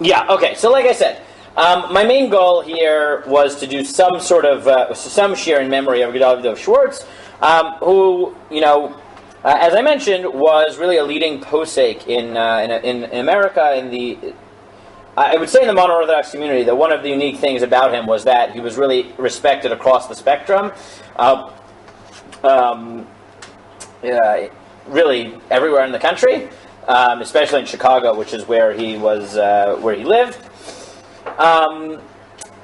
Yeah, okay, so like I said, my main goal here was to do some sort of, some share in memory of Gedalia Dov Schwartz, who, as I mentioned, was really a leading posek in America, I would say in the modern Orthodox community, that one of the unique things about him was that he was really respected across the spectrum, really everywhere in the country, especially in Chicago, which is where he lived.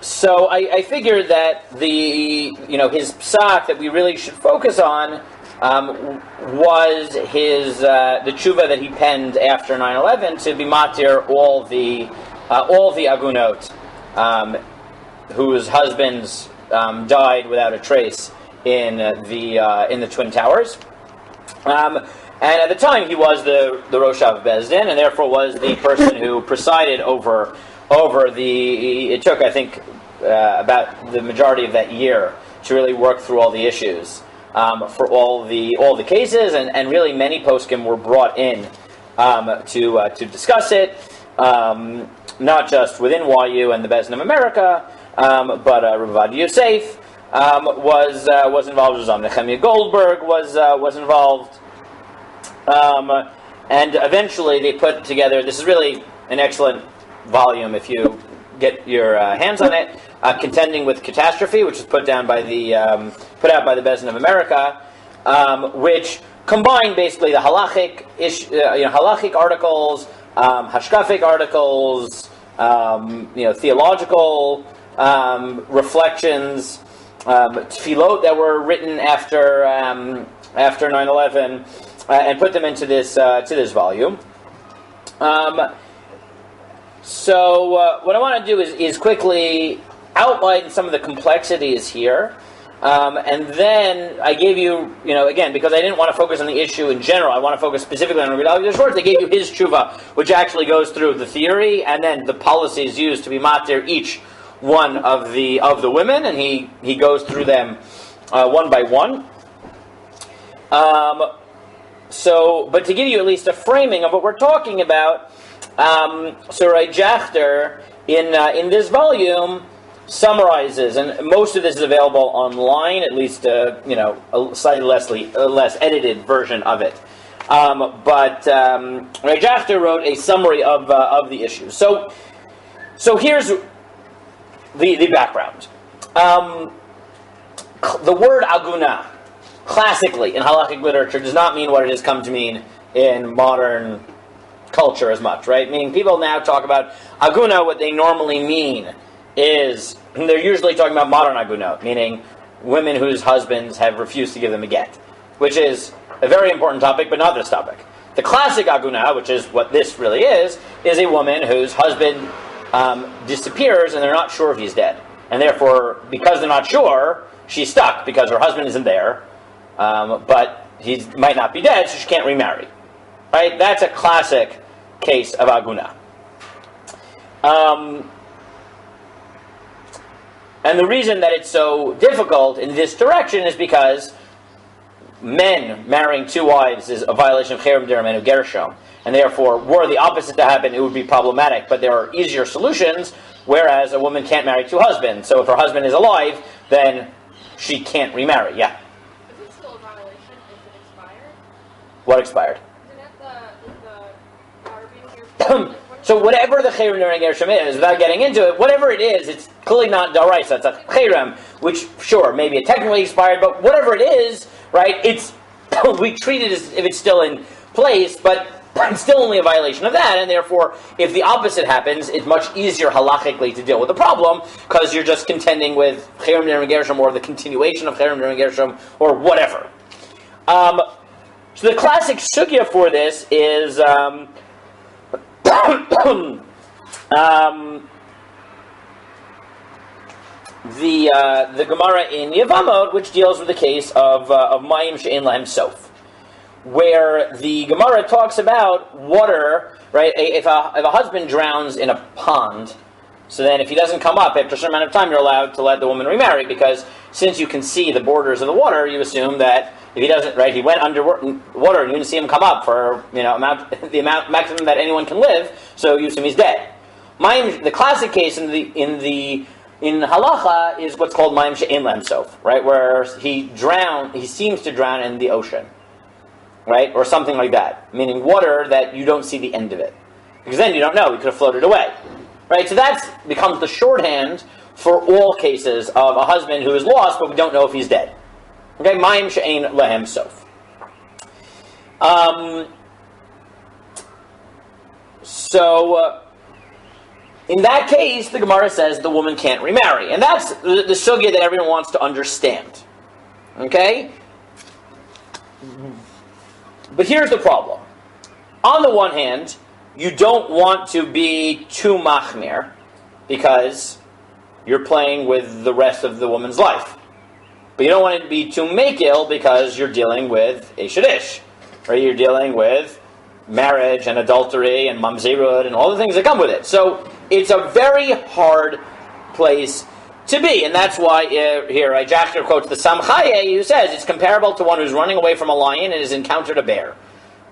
So I figured that his psak that we really should focus on was the tshuva that he penned after 9/11 to be matir all the agunot whose husbands died without a trace in the Twin Towers. And at the time, he was the Rosh Av Beis Din, and therefore was the person who presided over the. It took, I think, about the majority of that year to really work through all the issues for all the cases, and really many poskim were brought in to discuss it, not just within YU and the Beis Din of America, but Rav Yosef was involved. Nehemiah Goldberg was involved. And eventually they put together, this is really an excellent volume if you get your hands on it, Contending with Catastrophe, which was put out by the Beis Din of America, which combined basically the halachic articles, hashkafic articles, theological reflections, tefillot that were written after 9/11. And put them into this volume. So what I want to do is quickly outline some of the complexities here, and then I gave you, again, because I didn't want to focus on the issue in general, I want to focus specifically on Rav Gedalia Dov Schwartz. I gave you his tshuva, which actually goes through the theory and then the policies used to be matir each one of the women, and he goes through them one by one. But to give you at least a framing of what we're talking about, so Ray Jachter in this volume summarizes, and most of this is available online, at least a slightly less edited version of it. But Ray Jachter wrote a summary of the issue. So here's the background. The word aguna, classically in halachic literature, does not mean what it has come to mean in modern culture as much, right? Meaning people now talk about aguna, what they normally mean is, they're usually talking about modern aguna, meaning women whose husbands have refused to give them a get, which is a very important topic, but not this topic. The classic aguna, which is what this really is a woman whose husband disappears and they're not sure if he's dead. And therefore, because they're not sure, she's stuck because her husband isn't there. But he might not be dead, so she can't remarry. Right? That's a classic case of aguna. And the reason that it's so difficult in this direction is because men marrying two wives is a violation of cherem derem and gershom, and therefore, were the opposite to happen, it would be problematic. But there are easier solutions, whereas a woman can't marry two husbands. So if her husband is alive, then she can't remarry. Yeah. What expired? So whatever the cherem derem gershom is, without getting into it, whatever it is, it's clearly not daraisa. It's a cherem, which sure maybe it technically expired, but whatever it is, right? We treat it as if it's still in place, but it's still only a violation of that, and therefore, if the opposite happens, it's much easier halachically to deal with the problem because you're just contending with cherem derem gershom or the continuation of cherem derem gershom or whatever. So the classic sugya for this is the Gemara in Yevamot, which deals with the case of mayim she'en lahem sof, where the Gemara talks about water. Right, if a husband drowns in a pond, so then if he doesn't come up after a certain amount of time, you're allowed to let the woman remarry, because since you can see the borders of the water, you assume that if he doesn't, right, he went under water and you didn't see him come up for the amount maximum that anyone can live, so you assume he's dead. The classic case in halacha is what's called mayim she'ein lahem sof, right? Where he seems to drown in the ocean, right? Or something like that, meaning water that you don't see the end of it. Because then you don't know, he could have floated away. Right? So that becomes the shorthand for all cases of a husband who is lost, but we don't know if he's dead. Okay? Mayim she'ein lahem sof. In that case, the Gemara says the woman can't remarry. And that's the sugya that everyone wants to understand. Okay? But here's the problem. On the one hand, you don't want to be too machmir because you're playing with the rest of the woman's life. But you don't want it to be too makil because you're dealing with Eshet Ish. Right? You're dealing with marriage and adultery and mamzerut and all the things that come with it. So it's a very hard place to be. And that's why here Jachter quotes the Samchaye, who says it's comparable to one who's running away from a lion and has encountered a bear.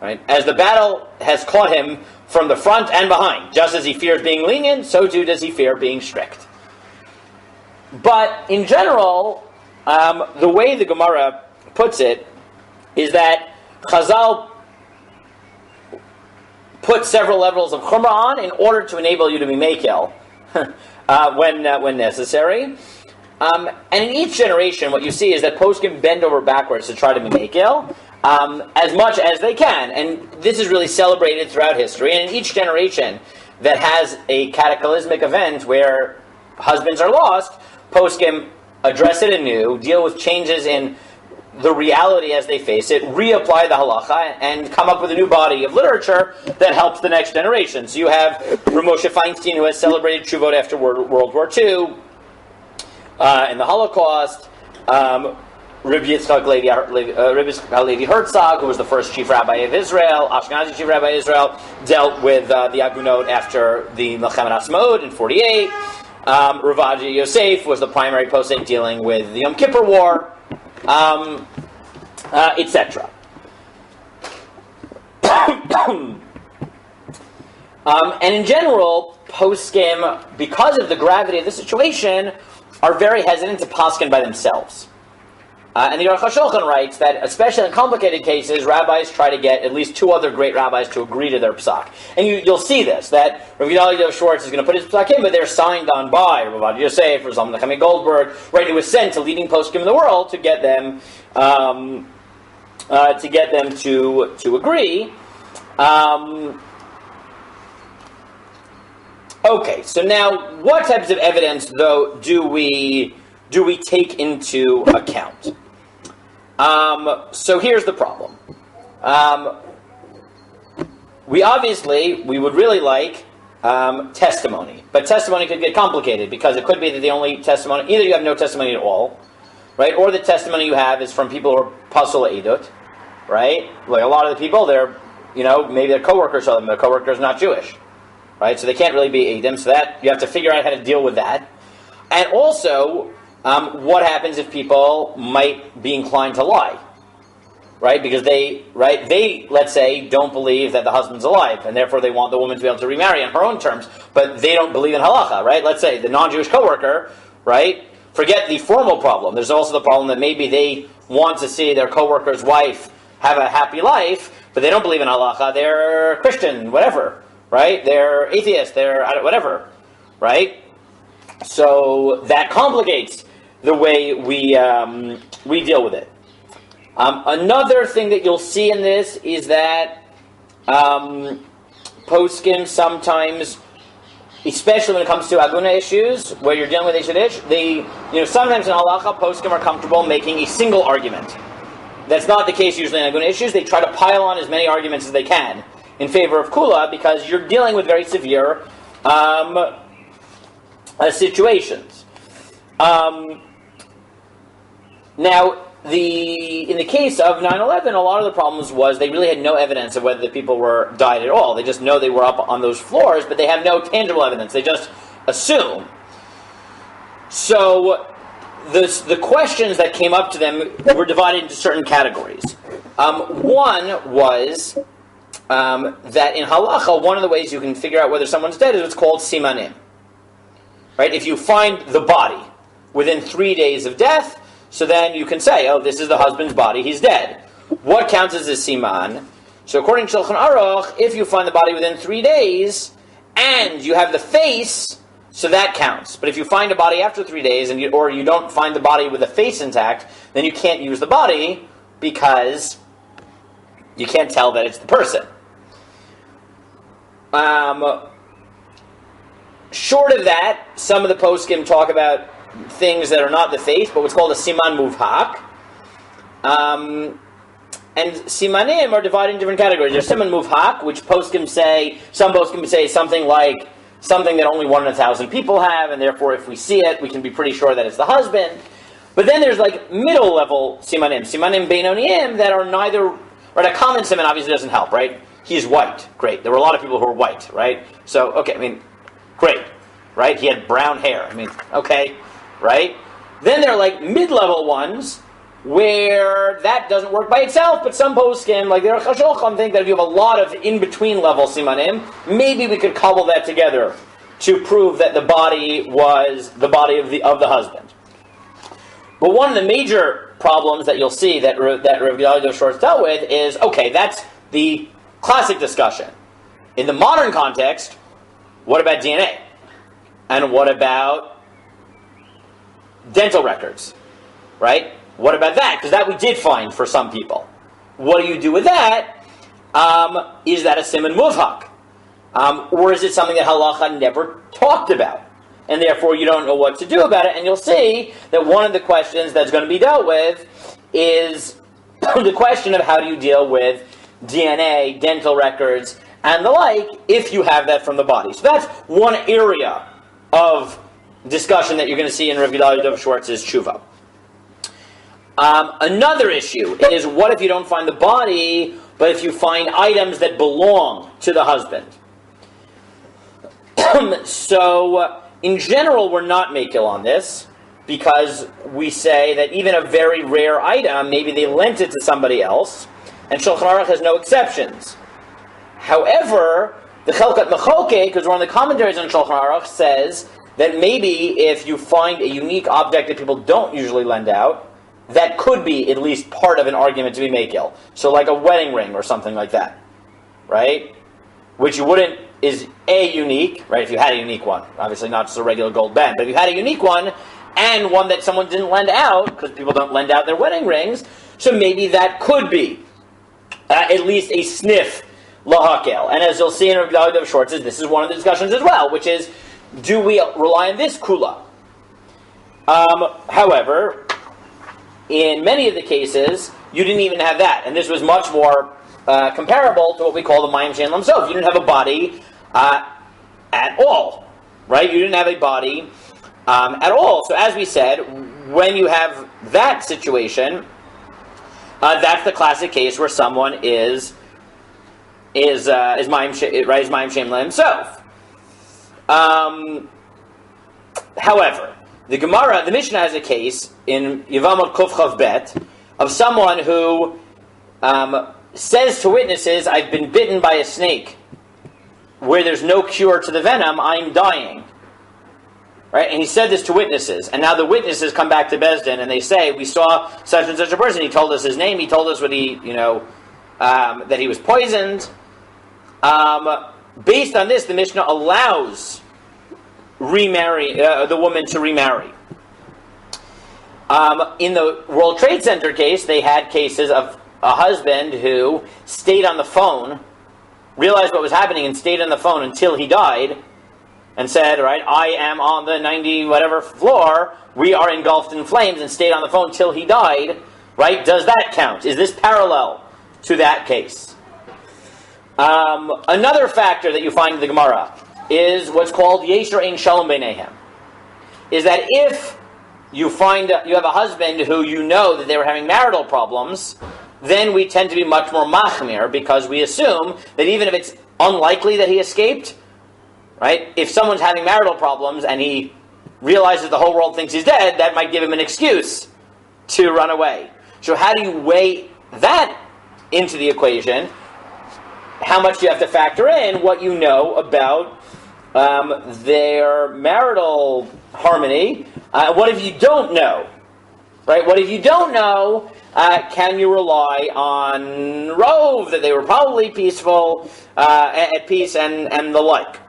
Right? As the battle has caught him from the front and behind. Just as he fears being lenient, so too does he fear being strict. But in general, the way the Gemara puts it is that Chazal put several levels of chumrah on in order to enable you to be mekel when necessary. And in each generation, what you see is that poskim bend over backwards to try to be mekel as much as they can. And this is really celebrated throughout history. And in each generation that has a cataclysmic event where husbands are lost, poskim address it anew, deal with changes in the reality as they face it, reapply the halacha, and come up with a new body of literature that helps the next generation. So you have Rav Moshe Feinstein, who has celebrated Teshuvot after World War II, in the Holocaust. Rabbi Yitzchak Levi Herzog, who was the first chief rabbi of Israel, Ashkenazi chief rabbi of Israel, dealt with the Agunot after the Milchemet Ha'atzmaut in 48. Ravaji Yosef was the primary posek dealing with the Yom Kippur War, etc. And in general, poskim, because of the gravity of the situation, are very hesitant to paskin by themselves. And the Aruch HaShulchan writes that, especially in complicated cases, rabbis try to get at least two other great rabbis to agree to their psak. And you'll see this, that Rav Gedalia Dov Schwartz is going to put his psak in, but they're signed on by Rav Yosef or Zalman Nechemia Goldberg, right? It was sent to leading poskim in the world to get them to agree. Okay, so now, what types of evidence, though, do we take into account? So here's the problem. We would really like testimony, but testimony could get complicated because it could be that the only testimony, either you have no testimony at all, right, or the testimony you have is from people who are pasul edut, right? Like a lot of the people, they're, maybe their coworkers are them, their coworkers not Jewish, right? So they can't really be edim. So that you have to figure out how to deal with that, and also. What happens if people might be inclined to lie, right? Because they, let's say, don't believe that the husband's alive, and therefore they want the woman to be able to remarry on her own terms, but they don't believe in halacha, right? Let's say the non-Jewish coworker, right? Forget the formal problem. There's also the problem that maybe they want to see their coworker's wife have a happy life, but they don't believe in halacha. They're Christian, whatever, right? They're atheist, they're whatever, right? So that complicates the way we deal with it. Another thing that you'll see in this is that poskim sometimes, especially when it comes to aguna issues, where you're dealing with Eshet Ish, sometimes in halacha, poskim are comfortable making a single argument. That's not the case usually in aguna issues. They try to pile on as many arguments as they can in favor of kula because you're dealing with very severe situations. Now, in the case of 9/11, a lot of the problems was they really had no evidence of whether the people died at all. They just know they were up on those floors, but they have no tangible evidence. They just assume. So the questions that came up to them were divided into certain categories. One was that in halacha, one of the ways you can figure out whether someone's dead is what's called simanim. Right? If you find the body within 3 days of death, so then you can say, oh, this is the husband's body, he's dead. What counts as a siman? So according to Shulchan Aruch, if you find the body within 3 days, and you have the face, so that counts. But if you find a body after 3 days, or you don't find the body with the face intact, then you can't use the body, because you can't tell that it's the person. Short of that, some of the poskim talk about things that are not the face, but what's called a siman muvhak. And simanim are divided in different categories. There's siman muvhak, which poskim say, some poskim say something like something that only 1 in 1,000 people have, and therefore if we see it, we can be pretty sure that it's the husband. But then there's like middle level simanim beinoniim that are neither, right? A common siman obviously doesn't help, right? He's white, great. There were a lot of people who were white, right? So, okay, I mean, great, right? He had brown hair, I mean, okay, right? Then there are like mid-level ones where that doesn't work by itself, but some poskim, like the Aruch HaShulchan, think that if you have a lot of in-between level simanim, maybe we could cobble that together to prove that the body was the body of the husband. But one of the major problems that you'll see that Rav Gedalia Dov Schwartz dealt with is, okay, that's the classic discussion. In the modern context, what about DNA? And what about dental records? Right? What about that? Because that we did find for some people. What do you do with that? Is that a siman muvhak? Or is it something that halacha never talked about? And therefore you don't know what to do about it. And you'll see that one of the questions that's going to be dealt with is the question of how do you deal with DNA, dental records, and the like, if you have that from the body. So that's one area of discussion that you're going to see in Rav Gedalia Dov Schwartz's Teshuva. Another issue is, what if you don't find the body, but if you find items that belong to the husband? So, in general, we're not makil on this, because we say that even a very rare item, maybe they lent it to somebody else, and Shulchan Aruch has no exceptions. However, the Chelkat Mechokek, because one of the commentaries on Shulchan Aruch, says that maybe if you find a unique object that people don't usually lend out, that could be at least part of an argument to be makil. So like a wedding ring or something like that, right? Which you wouldn't, is unique, right? If you had a unique one. Obviously not just a regular gold band, but if you had a unique one, and one that someone didn't lend out, because people don't lend out their wedding rings, so maybe that could be at least a sniff lahakel. And as you'll see in Rav Gedalia Dov Schwartz, this is one of the discussions as well, which is, do we rely on this kula? However, in many of the cases, you didn't even have that, and this was much more comparable to what we call the mayim shein lam sof. You didn't have a body at all, right? You didn't have a body at all. So as we said, when you have that situation, that's the classic case where someone is mayim shein lam sof. However, the Gemara, the Mishnah has a case in Yevamot Kuf Chav Bet of someone who says to witnesses, I've been bitten by a snake. Where there's no cure to the venom, I'm dying. Right? And he said this to witnesses. And now the witnesses come back to Beis Din and they say, we saw such and such a person. He told us his name. He told us what that he was poisoned. Based on this, the Mishnah allows the woman to remarry. In the World Trade Center case, they had cases of a husband who stayed on the phone, realized what was happening, and stayed on the phone until he died, and said, right, I am on the 90 whatever floor, we are engulfed in flames, and stayed on the phone till he died, right? Does that count? Is this parallel to that case? Another factor that you find in the Gemara is what's called Yesher Ein Shalom Beinehem. Is that if you have a husband who you know that they were having marital problems, then we tend to be much more machmir, because we assume that even if it's unlikely that he escaped, right? If someone's having marital problems and he realizes the whole world thinks he's dead, that might give him an excuse to run away. So how do you weigh that into the equation? how much do you have to factor in what you know about their marital harmony? What if you don't know? Right? What if you don't know? Can you rely on Rove, that they were probably peaceful, at peace, and the like?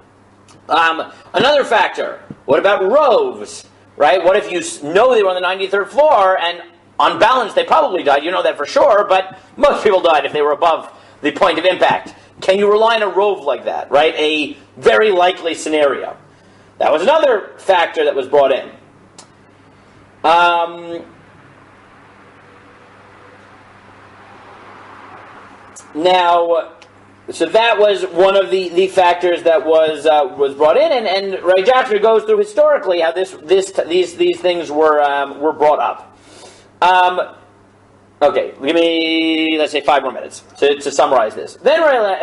Another factor, what about Roves? Right? What if you know they were on the 93rd floor, and on balance they probably died? You know that for sure, but most people died if they were above the point of impact. Can you rely on a Rove like that? Right? A very likely scenario. That was another factor that was brought in. Now, so that was one of the factors that was brought in, and Rav Gedalia goes through historically how these things were brought up. Okay, give me, let's say, 5 more minutes to summarize this. Then Rav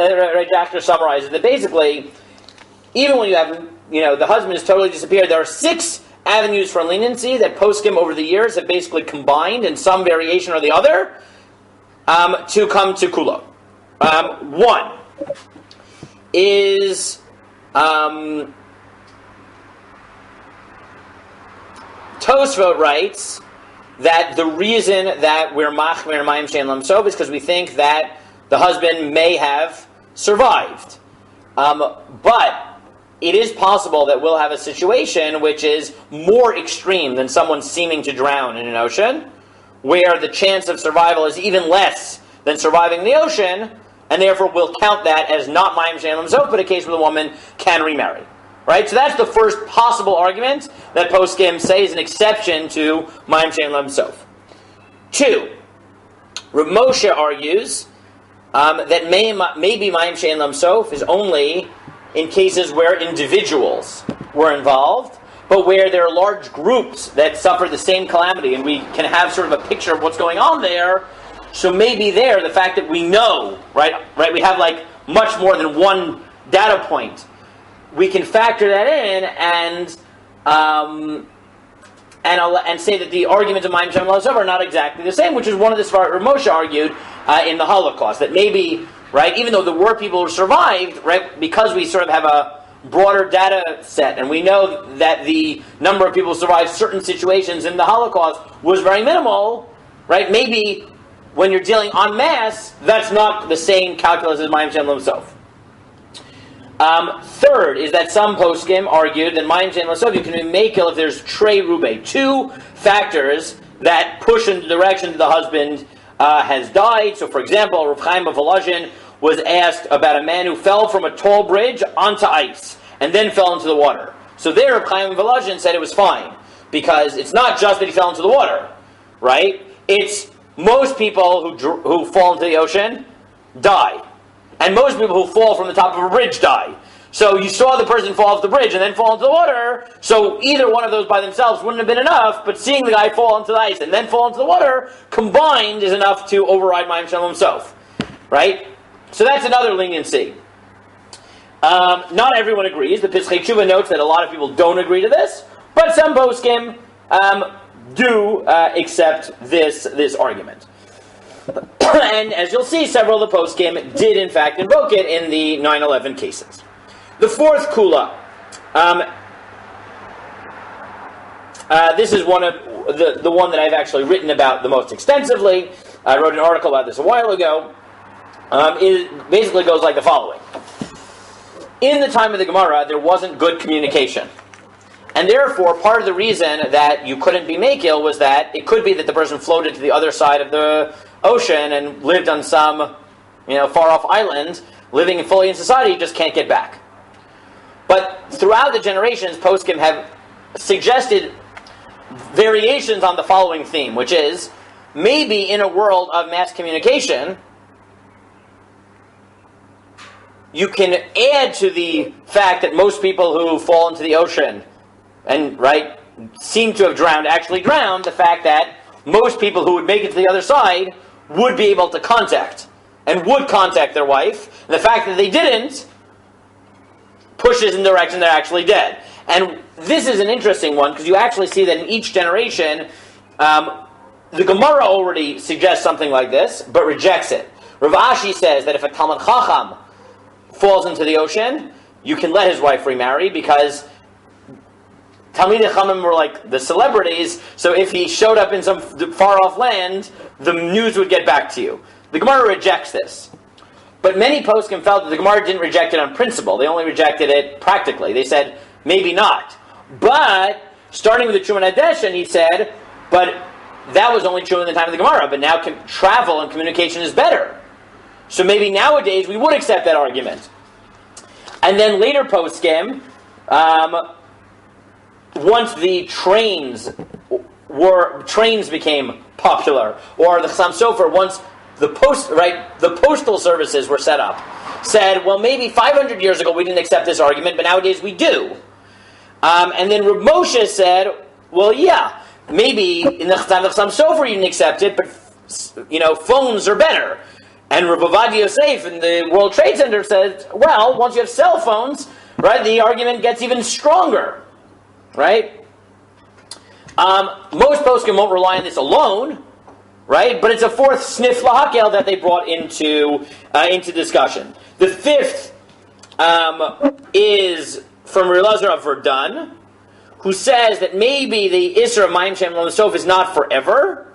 Gedalia summarizes that basically, even when you have, the husband has totally disappeared, there are 6 avenues for leniency that poskim over the years have basically combined in some variation or the other to come to kula. One is Tosfot writes that the reason that we're machmir mayim shein lam sof is because we think that the husband may have survived. But it is possible that we'll have a situation which is more extreme than someone seeming to drown in an ocean, where the chance of survival is even less than surviving the ocean, and therefore we'll count that as not mayim shein lam sof, but a case where the woman can remarry. Right? So that's the first possible argument that poskim say is an exception to mayim shein lam sof. 2, Rav Moshe argues that maybe mayim shein lam sof is only in cases where individuals were involved, but where there are large groups that suffer the same calamity, and we can have sort of a picture of what's going on there. So maybe there, the fact that we know, right, we have like much more than one data point, we can factor that in and say that the arguments of mayim shein lam sof are not exactly the same, which is one of the Rav Moshe argued in the Holocaust, that maybe, right, even though there were people who survived, right, because we sort of have a broader data set, and we know that the number of people who survived certain situations in the Holocaust was very minimal, right, maybe when you're dealing en masse, that's not the same calculus as mayim shein lam sof. Third is that some poskim argued that mayim shein lam sof you can be mekel if there's trei rube, 2 factors that push in the direction that the husband has died. So, for example, Rav Chaim of Volozhin was asked about a man who fell from a tall bridge onto ice and then fell into the water. So there, Rav Chaim of Volozhin said it was fine, because it's not just that he fell into the water, right? It's most people who fall into the ocean die. And most people who fall from the top of a bridge die. So you saw the person fall off the bridge and then fall into the water, so either one of those by themselves wouldn't have been enough, but seeing the guy fall into the ice and then fall into the water, combined is enough to override mayim shein lam sof. Right? So that's another leniency. Not everyone agrees. The Teshuva notes that a lot of people don't agree to this, but some poskim do accept this argument. And as you'll see, several of the poskim did in fact invoke it in the 9/11 cases. The 4th kula. This is one of the one that I've actually written about the most extensively. I wrote an article about this a while ago. It basically goes like the following. In the time of the Gemara, there wasn't good communication. And therefore, part of the reason that you couldn't be makil was that it could be that the person floated to the other side of the ocean and lived on some, far-off island, living fully in society, just can't get back. But throughout the generations, poskim have suggested variations on the following theme, which is, maybe in a world of mass communication, you can add to the fact that most people who fall into the ocean and, seem to have drowned, actually drowned, the fact that most people who would make it to the other side would be able to contact, and would contact their wife. And the fact that they didn't pushes in the direction they're actually dead. And this is an interesting one, because you actually see that in each generation, the Gemara already suggests something like this, but rejects it. Rav Ashi says that if a Talmid Chacham falls into the ocean, you can let his wife remarry because Talmidei Chachamim were like the celebrities, so if he showed up in some far-off land, the news would get back to you. The Gemara rejects this. But many poskim felt that the Gemara didn't reject it on principle. They only rejected it practically. They said, maybe not. But, starting with the Truma Nadeshin, he said, but that was only true in the time of the Gemara, but now travel and communication is better. So maybe nowadays we would accept that argument. And then later poskim, once the trains became popular, or the Chassam Sofer, once the postal services were set up, said, well, maybe 500 years ago we didn't accept this argument, but nowadays we do. And then Reb Moshe said, well, yeah, maybe in the time of Chassam Sofer you didn't accept it, but phones are better. And Rav Ovadia Yosef in the World Trade Center said, well, once you have cell phones, right, the argument gets even stronger, right? Most poskim won't rely on this alone, right? But it's a fourth sniff lahakel that they brought into discussion. The fifth is from Elazar of Verdun, who says that maybe the Isra of Mayim Shem Lo Sof is not forever.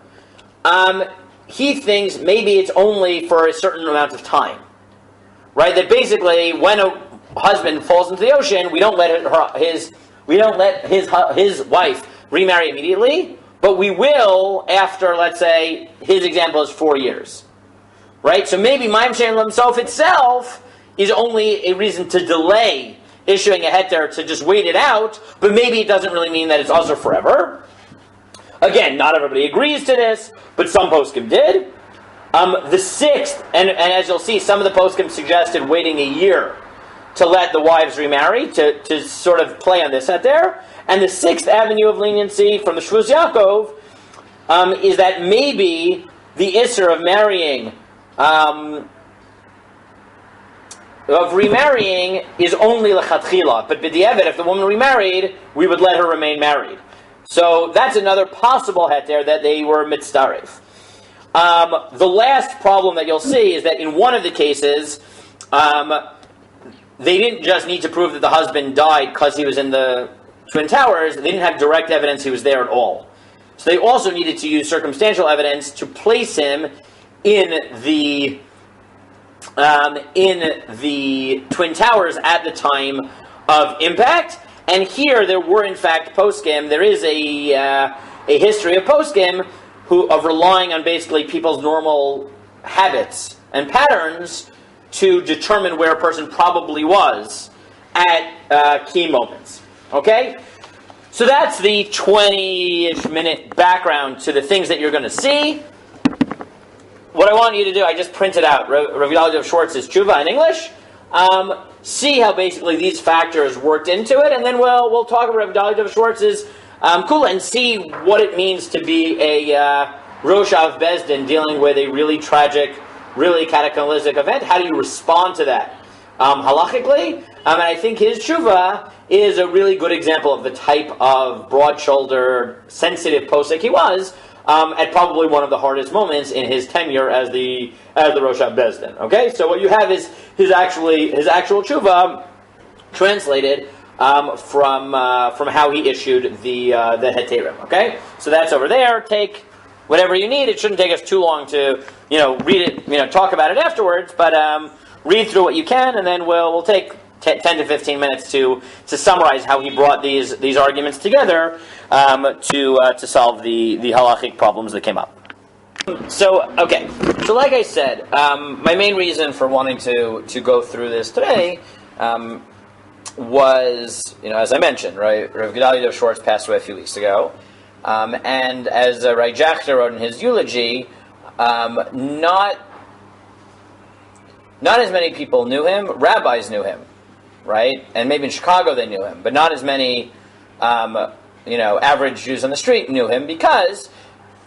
He thinks maybe it's only for a certain amount of time, right? That basically, when a husband falls into the ocean, we don't let his wife remarry immediately, but we will after, let's say, his example is 4 years, right? So maybe Mayim Shem Lo Sof itself is only a reason to delay issuing a heter, to just wait it out, but maybe it doesn't really mean that it's also forever. Again, not everybody agrees to this, but some poskim did. The sixth, and as you'll see, some of the poskim suggested waiting a year to let the wives remarry, to sort of play on this heter. And the sixth avenue of leniency from the Shvus Yaakov is that maybe the Isser of marrying, of remarrying is only lechatchila, but b'di'evet, if the woman remarried, we would let her remain married. So that's another possible heter that they were mitzdaref. The last problem that you'll see is that in one of the cases, they didn't just need to prove that the husband died because he was in the Twin Towers. They didn't have direct evidence he was there at all. So they also needed to use circumstantial evidence to place him in the Twin Towers at the time of impact. And here there were in fact poskim. There is a history of poskim of relying on basically people's normal habits and patterns to determine where a person probably was at key moments. Okay? So that's the 20-ish minute background to the things that you're going to see. What I want you to do, I just printed out Rav Gedalia Dov Schwartz's Teshuva in English. See how basically these factors worked into it, and then we'll talk about Rav Gedalia Dov Schwartz's Kula and see what it means to be a Rosh Av Bezdin dealing with a really tragic, really cataclysmic event. How do you respond to that halachically? And I think his Teshuva is a really good example of the type of broad-shouldered, sensitive posek he was at probably one of the hardest moments in his tenure as the Rosh Av Bezdin. Okay, so what you have is his actual Teshuva translated from how he issued the heterim. Okay, so that's over there. Take whatever you need. It shouldn't take us too long to read it, talk about it afterwards. But read through what you can, and then we'll take 10 to 15 minutes to summarize how he brought these arguments together to solve the halachic problems that came up. So like I said, my main reason for wanting to go through this today was, as I mentioned, right, Rav Gedalia Dov Schwartz passed away a few weeks ago, and as Rai Jachter wrote in his eulogy, not as many people knew him. Rabbis knew him, right? And maybe in Chicago they knew him, but not as many, average Jews on the street knew him, because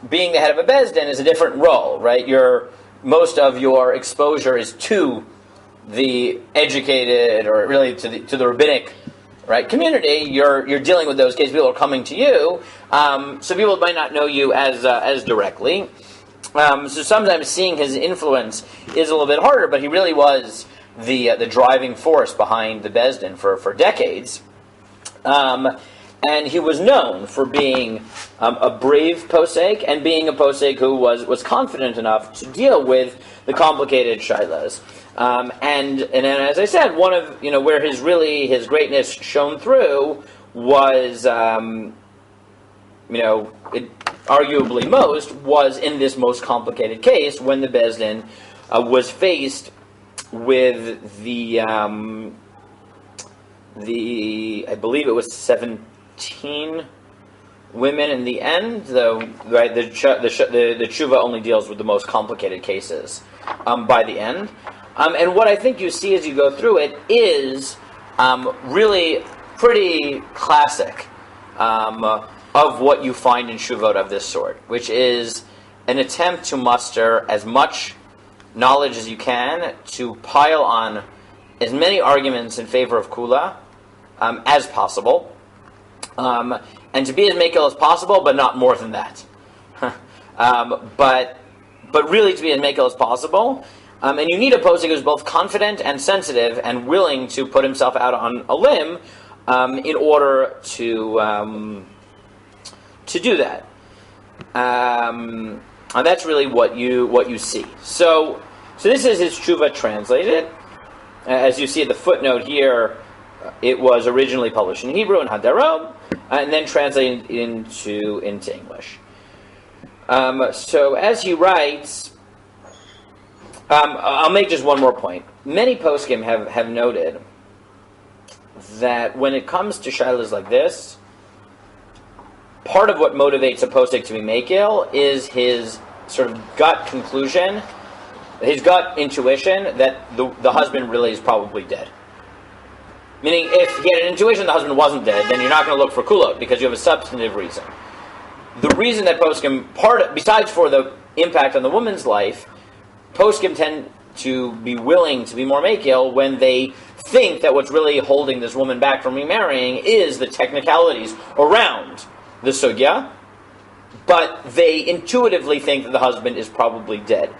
being the head of a bezdin is a different role, right? Most of your exposure is to the educated, or really to the rabbinic, right, community. You're dealing with those cases. People are coming to you, so people might not know you as directly. So sometimes seeing his influence is a little bit harder, but he really was the driving force behind the Beis Din for decades. And he was known for being a brave posek and being a posek who was confident enough to deal with the complicated shailas. And as I said, one of where his greatness shone through was arguably most was in this most complicated case when the Beis Din was faced with the I believe it was 17 women in the end, though, right? The Teshuva only deals with the most complicated cases by the end. And what I think you see as you go through it is really pretty classic of what you find in shuvot of this sort, which is an attempt to muster as much knowledge as you can to pile on as many arguments in favor of kula as possible, and to be as makel as possible, but not more than that. But really to be as makel as possible. And you need a posek who's both confident and sensitive and willing to put himself out on a limb in order to do that. And that's really what you see. So this is his tshuva translated. As you see at the footnote here, it was originally published in Hebrew in Hadarom, and then translated into English. So as he writes, I'll make just one more point. Many poskim have noted that when it comes to shilas like this, part of what motivates a posek to be makil is his sort of gut conclusion, his gut intuition that the husband really is probably dead. Meaning, if he had an intuition the husband wasn't dead, then you're not going to look for kulot because you have a substantive reason. The reason that poskim, besides for the impact on the woman's life, poskim tend to be willing to be more makil when they think that what's really holding this woman back from remarrying is the technicalities around the sugya, but they intuitively think that the husband is probably dead.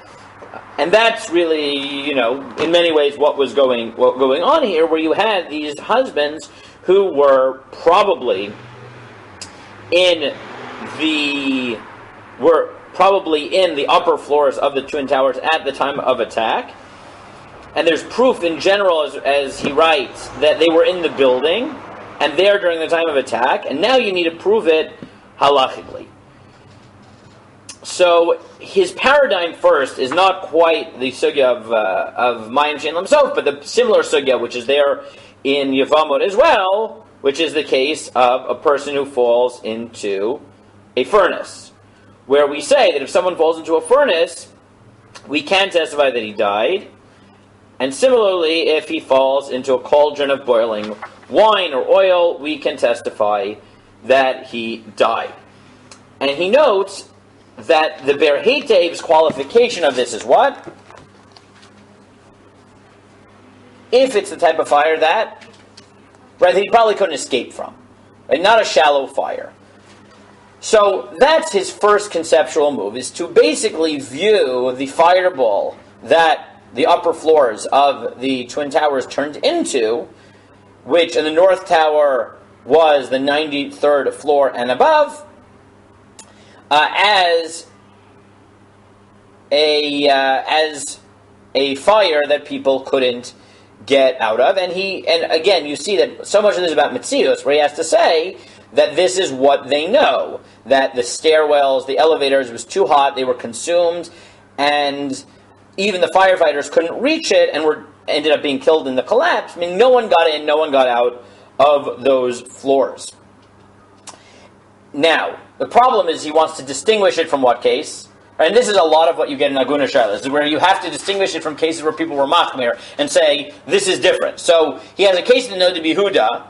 And that's really, in many ways what was going on here, where you had these husbands who were probably in the upper floors of the Twin Towers at the time of attack. And there's proof in general, as he writes, that they were in the building and there during the time of attack, and now you need to prove it halachically. So his paradigm first is not quite the sugya of Mayim Shein himself, but the similar sugya which is there in Yevamot as well, which is the case of a person who falls into a furnace, where we say that if someone falls into a furnace, we can testify that he died, and similarly, if he falls into a cauldron of boiling wine or oil, we can testify that he died. And he notes that the Ber Hitev's qualification of this is what? If it's the type of fire that he probably couldn't escape from. Right? Not a shallow fire. So that's his first conceptual move, is to basically view the fireball that the upper floors of the Twin Towers turned into, which in the North Tower was the 93rd floor and above, as a fire that people couldn't get out of. And again, you see that so much of this is about Metzius, where he has to say that this is what they know, that the stairwells, the elevators was too hot, they were consumed, and even the firefighters couldn't reach it and ended up being killed in the collapse. I mean, no one got in, no one got out of those floors. Now, the problem is he wants to distinguish it from what case? And this is a lot of what you get in Aguna Cases, where you have to distinguish it from cases where people were machmir and say, this is different. So he has a case in the Nod Yehuda,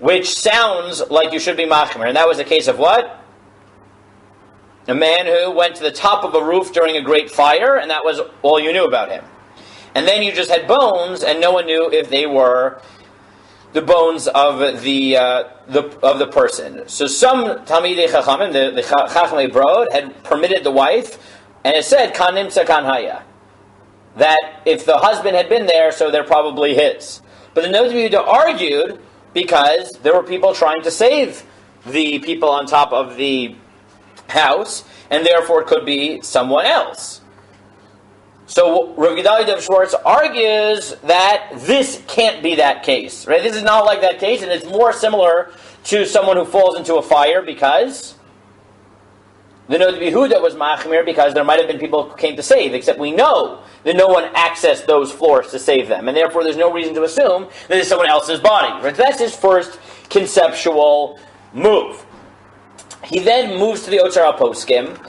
which sounds like you should be machmir. And that was the case of what? A man who went to the top of a roof during a great fire, and that was all you knew about him. And then you just had bones, and no one knew if they were the bones of the person. So some Talmidei Chachamim, the Chachamei Brod, had permitted the wife, and it said Kanim Sakan Haya, that if the husband had been there, so they're probably his. But the Noda B'Yehuda argued because there were people trying to save the people on top of the house, and therefore it could be someone else. So Rav Gedalia Dov Schwartz argues that this can't be that case, right? This is not like that case, and it's more similar to someone who falls into a fire because the Noda B'Yehuda was machmir because there might have been people who came to save, except we know that no one accessed those floors to save them, and therefore there's no reason to assume that it's someone else's body. Right? That's his first conceptual move. He then moves to the Otzar HaPoskim,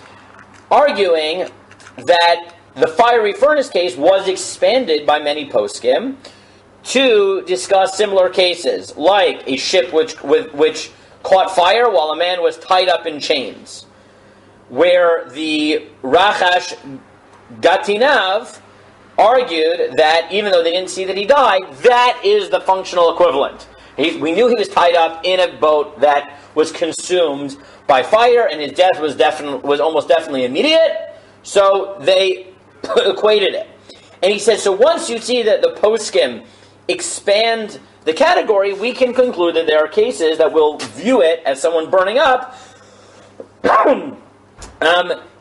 arguing that the fiery furnace case was expanded by many poskim to discuss similar cases, like a ship which caught fire while a man was tied up in chains, where the Rachash Gatinav argued that even though they didn't see that he died, that is the functional equivalent. We knew he was tied up in a boat that was consumed by fire, and his death was almost definitely immediate, so they equated it. And he says, so once you see that the poskim expand the category, we can conclude that there are cases that will view it as someone burning up,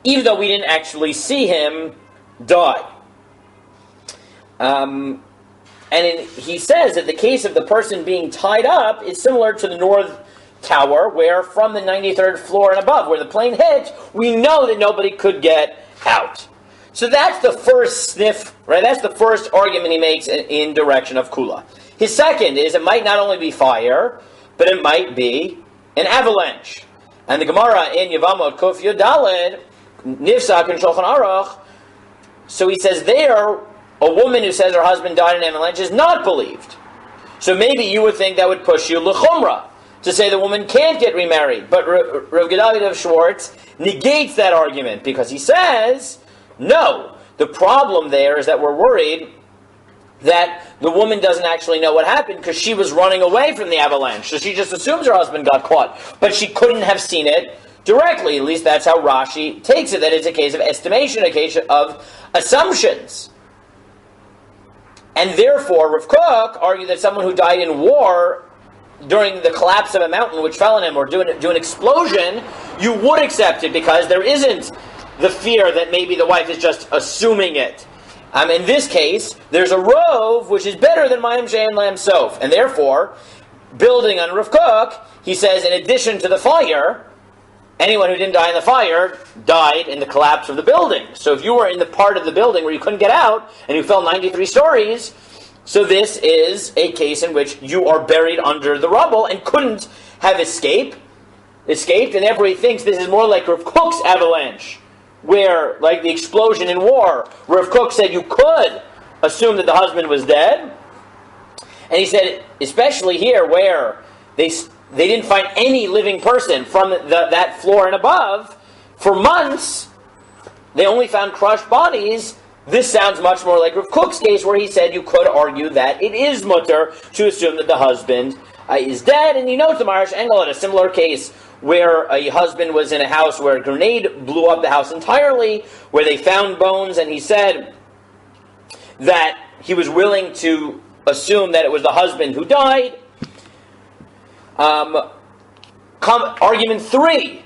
even though we didn't actually see him die. He says that the case of the person being tied up is similar to the North Tower, where from the 93rd floor and above, where the plane hit, we know that nobody could get out. So that's the first sniff, right? That's the first argument he makes in direction of Kula. His second is it might not only be fire, but it might be an avalanche. And the Gemara in Yevamot Kuf Yudaled, Nifsak and Shulchan Aruch, so he says there, a woman who says her husband died in an avalanche is not believed. So maybe you would think that would push you l'chumra, to say the woman can't get remarried. But Rav Gedalia Dov Schwartz negates that argument, because he says, no, the problem there is that we're worried that the woman doesn't actually know what happened because she was running away from the avalanche. So she just assumes her husband got caught. But she couldn't have seen it directly. At least that's how Rashi takes it, that it's a case of estimation, a case of assumptions. And therefore, Rav Kook argued that someone who died in war during the collapse of a mountain which fell on him, or due an explosion, you would accept it because there isn't the fear that maybe the wife is just assuming it. In this case, there's a rove which is better than Mayim She'en Lahem Sof. And therefore, building on Rav Kook, he says, in addition to the fire, anyone who didn't die in the fire died in the collapse of the building. So if you were in the part of the building where you couldn't get out, and you fell 93 stories, so this is a case in which you are buried under the rubble and couldn't have escaped, and therefore he thinks this is more like Rav Kook's avalanche, where, like the explosion in war, Rav Kook said you could assume that the husband was dead. And he said, especially here, where they didn't find any living person from that floor and above, for months, they only found crushed bodies. This sounds much more like Rav Kook's case, where he said you could argue that it is mutter to assume that the husband is dead. And you know, Tamarash Engel had a similar case where a husband was in a house where a grenade blew up the house entirely, where they found bones, and he said that he was willing to assume that it was the husband who died. Argument 3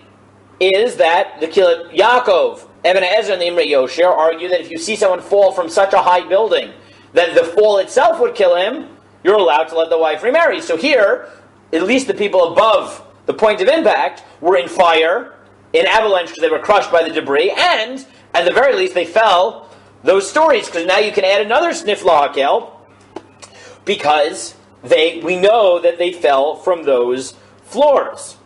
is that the Kilat Yaakov, Ibn Ezra, and the Imre Yosher argue that if you see someone fall from such a high building that the fall itself would kill him, you're allowed to let the wife remarry. So here, at least the people above the point of impact were in fire, in avalanche because they were crushed by the debris, and at the very least they fell those stories, because now you can add another sniff lahakel, because we know that they fell from those floors.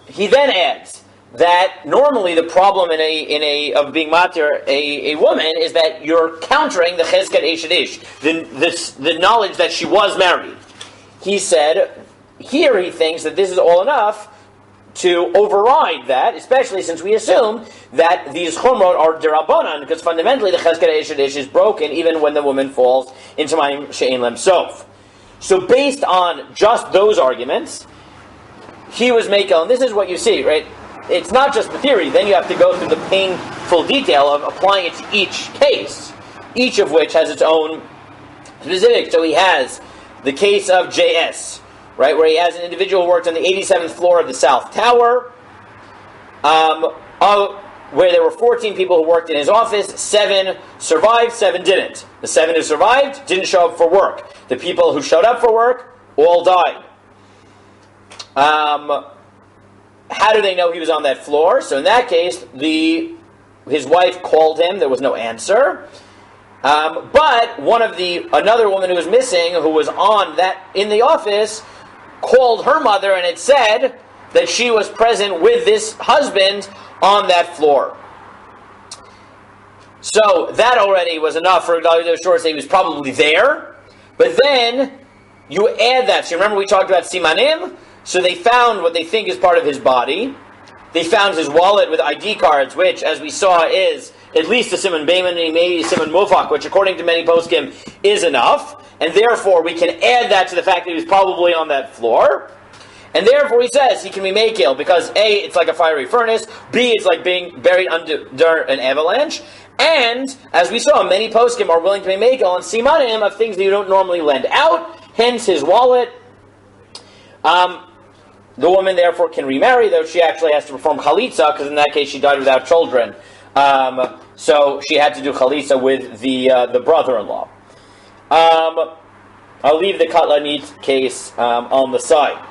He then adds that normally the problem of being matir a woman is that you're countering the chesket eshet ish, the knowledge that she was married. He said here he thinks that this is all enough to override that, especially since we assume that these chumrot are derabanan, because fundamentally the chesket eshet ish is broken even when the woman falls into Mayim She'en Lahem Sof. So based on just those arguments, he was making, and this is what you see, right? it's not just the theory. Then you have to go through the painful detail of applying it to each case, each of which has its own specific. So he has the case of JS, right, where he has an individual who worked on the 87th floor of the South Tower, where there were 14 people who worked in his office. 7 survived, 7 didn't. The 7 who survived didn't show up for work. The people who showed up for work all died. How do they know he was on that floor? So in that case, his wife called him. There was no answer. But another woman who was missing, who was in the office, called her mother and it said that she was present with this husband on that floor. So that already was enough for Gedalia Dov Schwartz to say he was probably there. But then you add that. So remember we talked about simanim? So they found what they think is part of his body. They found his wallet with ID cards, which, as we saw, is at least a siman beimani, maybe a siman mufak, which according to many poskim is enough. And therefore we can add that to the fact that he was probably on that floor. And therefore he says he can be makil because A, it's like a fiery furnace, B, it's like being buried under an avalanche, and as we saw, many poskim are willing to be makil on simanim of things that you don't normally lend out, hence his wallet. The woman therefore can remarry, though she actually has to perform chalitza, because in that case she died without children. So she had to do chalitza with the brother-in-law. I'll leave the Katlanit case on the side.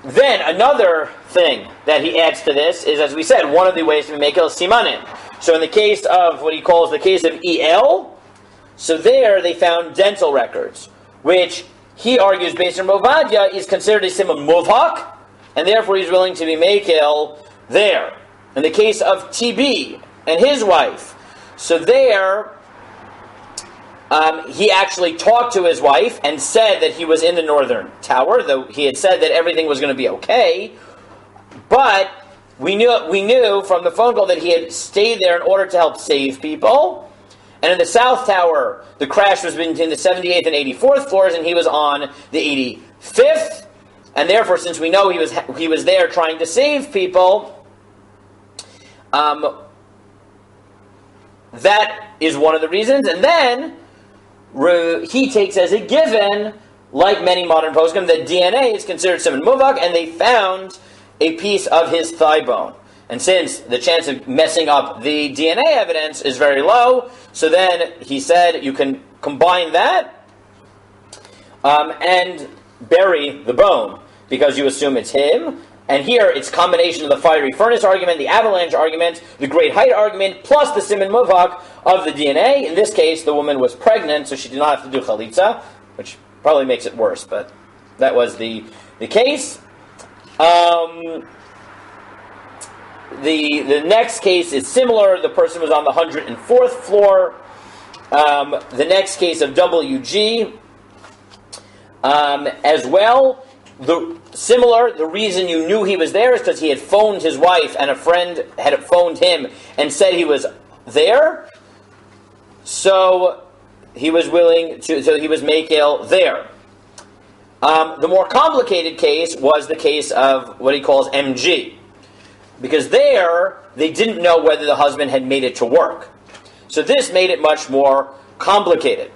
Then another thing that he adds to this is, as we said, one of the ways to make it is simanim. So in the case of what he calls the case of EL, so there they found dental records, which he argues based on Movadia is considered a siman muvhak, and therefore he's willing to be makil there. In the case of TB and his wife, so there he actually talked to his wife and said that he was in the northern tower, though he had said that everything was going to be okay. But we knew from the phone call that he had stayed there in order to help save people. And in the south tower, the crash was between the 78th and 84th floors, and he was on the 85th. And therefore, since we know he was there trying to save people, that is one of the reasons. And then he takes as a given, like many modern poskim, that DNA is considered siman muvak, and they found a piece of his thigh bone. And since the chance of messing up the DNA evidence is very low, so then he said you can combine that and bury the bone, because you assume it's him. And here it's combination of the fiery furnace argument, the avalanche argument, the great height argument, plus the siman muvak of the DNA. In this case, the woman was pregnant, so she did not have to do chalitza, which probably makes it worse, but that was the case. The next case is similar. The person was on the 104th floor. The next case of WG as well. The reason you knew he was there is because he had phoned his wife and a friend had phoned him and said he was there. So he was willing to, so he was makil there. The more complicated case was the case of what he calls MG. Because there, they didn't know whether the husband had made it to work. So this made it much more complicated.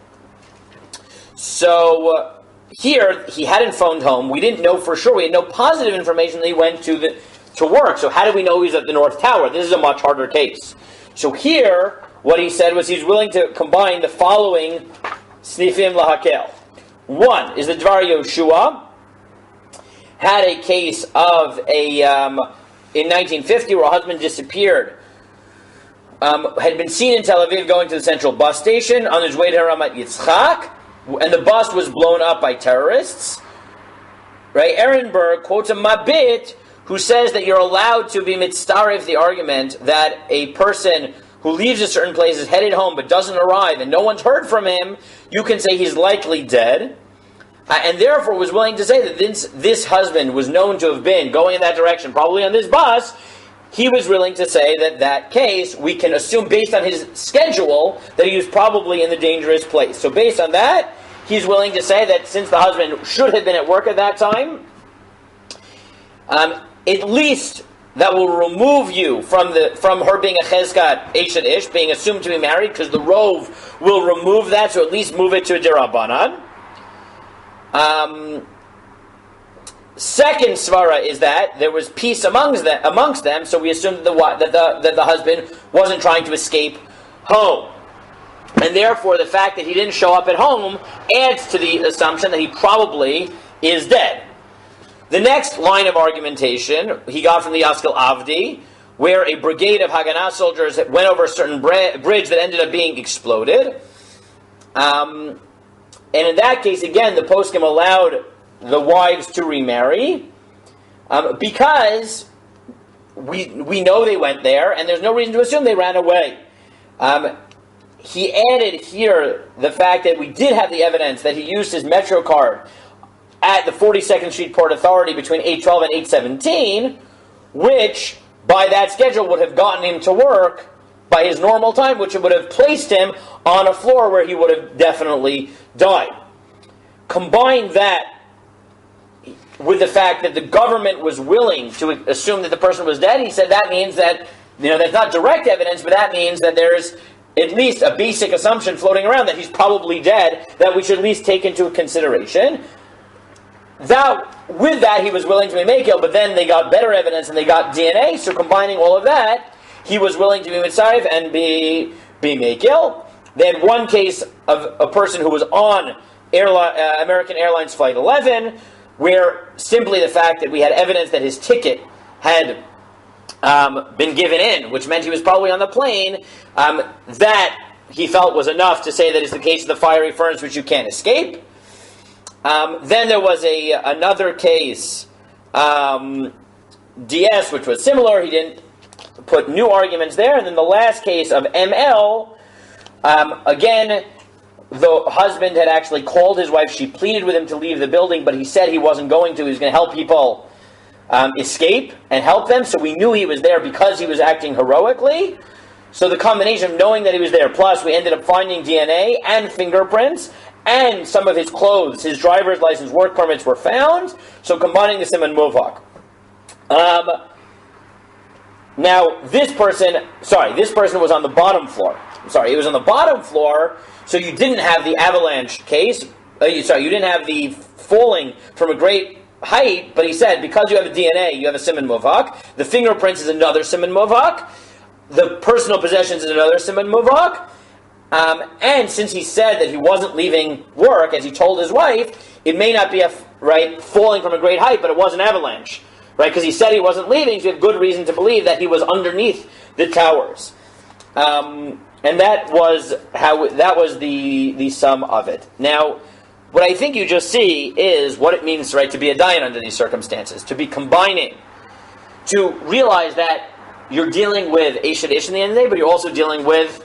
So here, he hadn't phoned home. We didn't know for sure. We had no positive information that he went to work. So how do we know he's at the North Tower? This is a much harder case. So here, what he said was he's willing to combine the following snifim lahakel. One is the Dvar Yoshua had a case of in 1950, where a husband disappeared, had been seen in Tel Aviv going to the central bus station on his way to Ramat Yitzchak, and the bus was blown up by terrorists. Right? Ehrenberg quotes a Mabit who says that you're allowed to be mitzaref the argument that a person who leaves a certain place is headed home but doesn't arrive and no one's heard from him, you can say he's likely dead. And therefore was willing to say that this husband was known to have been going in that direction, probably on this bus. He was willing to say that case, we can assume based on his schedule, that he was probably in the dangerous place. So based on that, he's willing to say that since the husband should have been at work at that time, at least that will remove you from her being a chezkat eshet ish, being assumed to be married, because the rov will remove that, so at least move it to a derabanan. Second svara is that there was peace amongst them, so we assume that the husband wasn't trying to escape home. And therefore, the fact that he didn't show up at home adds to the assumption that he probably is dead. The next line of argumentation he got from the Askel Avdi, where a brigade of Haganah soldiers went over a certain bridge that ended up being exploded. And in that case, again, the poskim allowed the wives to remarry, because we know they went there, and there's no reason to assume they ran away. He added here the fact that we did have the evidence that he used his Metro card at the 42nd Street Port Authority between 8:12 and 8:17, which, by that schedule, would have gotten him to work by his normal time, which would have placed him on a floor where he would have definitely died. Combine that with the fact that the government was willing to assume that the person was dead, he said that means that, that's not direct evidence, but that means that there's at least a basic assumption floating around that he's probably dead that we should at least take into consideration. With that, he was willing to be mekil, but then they got better evidence and they got DNA, so combining all of that, he was willing to be mitzaref and be mekil. They had one case of a person who was on American Airlines Flight 11, where simply the fact that we had evidence that his ticket had been given in, which meant he was probably on the plane, that he felt was enough to say that it's the case of the fiery furnace which you can't escape. Then there was another case, DS, which was similar. He didn't put new arguments there. And then the last case of ML, again, the husband had actually called his wife. She pleaded with him to leave the building, but he said he wasn't going to. He was going to help people escape and help them. So we knew he was there because he was acting heroically. So the combination of knowing that he was there, plus we ended up finding DNA and fingerprints, and some of his clothes, his driver's license, work permits were found. So combining the siman movak. Now this person was on the bottom floor. He was on the bottom floor, so you didn't have the avalanche case. You didn't have the falling from a great height, but he said, because you have a DNA, you have a siman movak. The fingerprints is another siman movak. The personal possessions is another siman movak. And since he said that he wasn't leaving work, as he told his wife, it may not be falling from a great height, but it was an avalanche, right? Because he said he wasn't leaving, so you have good reason to believe that he was underneath the towers. And that was the sum of it. Now, what I think you just see is what it means, right, to be a dayan under these circumstances, to be combining, to realize that you're dealing with eshet ish in the end of the day, but you're also dealing with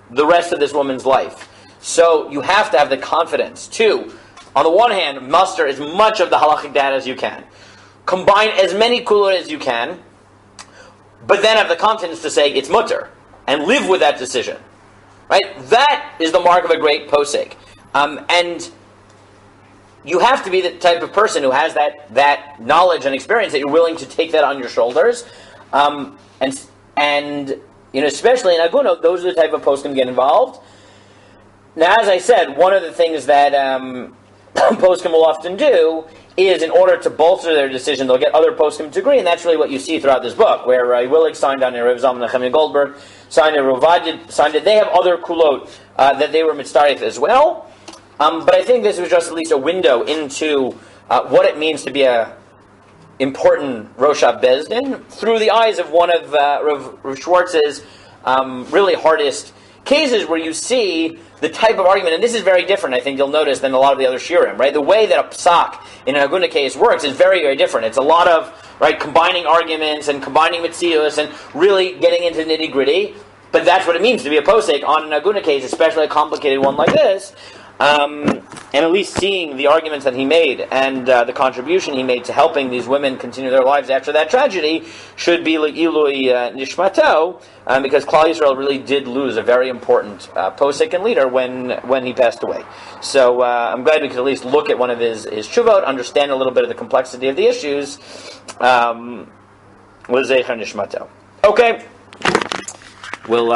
the rest of this woman's life. So you have to have the confidence to, on the one hand, muster as much of the halachic data as you can, combine as many kulot as you can, but then have the confidence to say it's mutter, and live with that decision. Right? That is the mark of a great posek. And you have to be the type of person who has that knowledge and experience that you're willing to take that on your shoulders. And especially in Aguna, those are the type of poskim get involved. Now, as I said, one of the things that poskim will often do is, in order to bolster their decision, they'll get other poskim to agree, and that's really what you see throughout this book, where Willig signed on it, Rav Zalman Nechemia Goldberg signed it, Rovadid signed it. They have other kulot that they were mitzaref as well. But I think this was just at least a window into what it means to be a important Rosh HaBezdin through the eyes of one of Rav Schwartz's really hardest cases, where you see the type of argument, and this is very different, I think you'll notice, than a lot of the other shiurim, right? The way that a psak in an Aguna case works is very, very different. It's a lot of, combining arguments and combining mitzius and really getting into nitty-gritty, but that's what it means to be a posek on an Aguna case, especially a complicated one like this. And at least seeing the arguments that he made and the contribution he made to helping these women continue their lives after that tragedy should be Le'ilui Nishmato, because Klal Yisrael really did lose a very important posek and leader when he passed away. So I'm glad we could at least look at one of his tshuvot, understand a little bit of the complexity of the issues. L'zecher Nishmato. Okay, we'll.